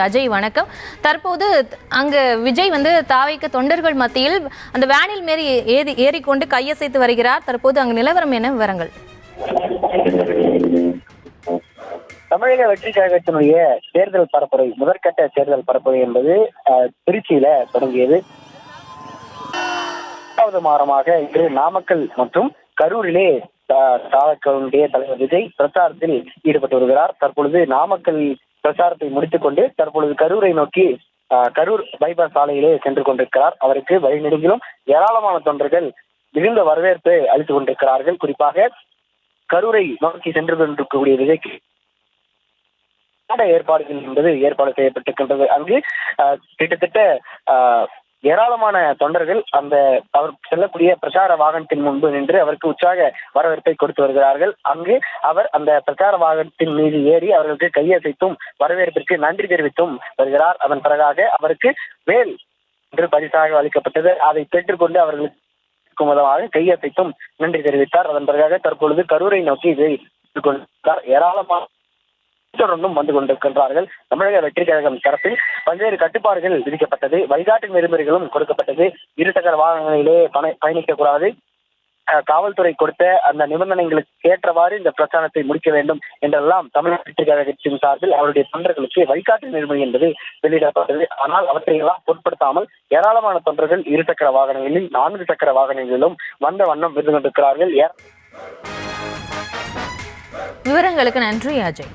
அஜய் வணக்கம். தற்போது அங்கு விஜய் தாவைக்க தொண்டர்கள் மத்தியில் அந்த வேனில் மேரி ஏறிக்கொண்டு கையசைத்து வருகிறார். தற்போது அங்கு நிலவரம் என்ன விவரங்கள்? தமிழக வெற்றி கழகத்தினுடைய தேர்தல் பரப்புரை, முதற்கட்ட தேர்தல் பரப்புரை என்பது திருச்சியில தொடங்கியது. இரண்டாவது வாரமாக இன்று நாமக்கல் மற்றும் கரூரிலே தாவைக்கவுடைய தலைவர் விஜய் பிரச்சாரத்தில் ஈடுபட்டு வருகிறார். தற்பொழுது நாமக்கல் பிரச்சாரத்தை முடித்துக் கொண்டு தற்பொழுது கரூரை நோக்கி கரூர் பைபாஸ் சாலையிலே சென்று கொண்டிருக்கிறார். அவருக்கு வழிநெடுங்கிலும் ஏராளமான தொண்டர்கள் மிகுந்த வரவேற்பு அளித்துக் கொண்டிருக்கிறார்கள். குறிப்பாக கரூரை நோக்கி சென்று கொண்டிருக்கக்கூடிய விஜய்க்கு ஏற்பாடுகள் என்பது ஏற்பாடு செய்யப்பட்டிருக்கின்றது. அங்கு கிட்டத்தட்ட ஏராளமான தொண்டர்கள் அவர் செல்லக்கூடிய பிரச்சார வாகனத்தின் முன்பு நின்று அவருக்கு உற்சாக வரவேற்பை கொடுத்து வருகிறார்கள். அங்கு அவர் அந்த பிரச்சார வாகனத்தின் மீது ஏறி அவர்களுக்கு கையசைத்தும் வரவேற்பிற்கு நன்றி தெரிவித்தும் வருகிறார். அதன் பிறகாக அவருக்கு வேல் என்று பரிசாக அளிக்கப்பட்டது. அதை பெற்றுக்கொண்டு அவர்களுக்கு முதலாக கையசைத்தும் நன்றி தெரிவித்தார். அதன் பிறகாக தற்பொழுது கரூரை நோக்கி இதை ஏராளமான தொடர்ந்தும் வந்து கொண்டிருக்கின்றார்கள். தமிழக வெற்றி கழகம் தரப்பில் பல்வேறு கட்டுப்பாடுகள் விதிக்கப்பட்டது, வழிகாட்டு நெறிமுறைகளும் கொடுக்கப்பட்டது. இருசக்கர வாகனங்களிலே பயணிக்க கூடாது, காவல்துறை கொடுத்த அந்த நிபந்தனைகளுக்கு ஏற்றவாறு இந்த பிரச்சாரத்தை முடிக்க வேண்டும் என்றெல்லாம் தமிழக வெற்றி கழகத்தின் சார்பில் அவருடைய தொண்டர்களுக்கு வழிகாட்டு நெறிமுறை என்பது வெளியிடப்பட்டது. ஆனால் அவற்றையெல்லாம் பொருட்படுத்தாமல் ஏராளமான தொண்டர்கள் இருசக்கர வாகனங்களில் 4 சக்கர வாகனங்களிலும் வந்த வண்ணம் இருந்து கொண்டிருக்கிறார்கள். விவரங்களுக்கு நன்றி அஜய்.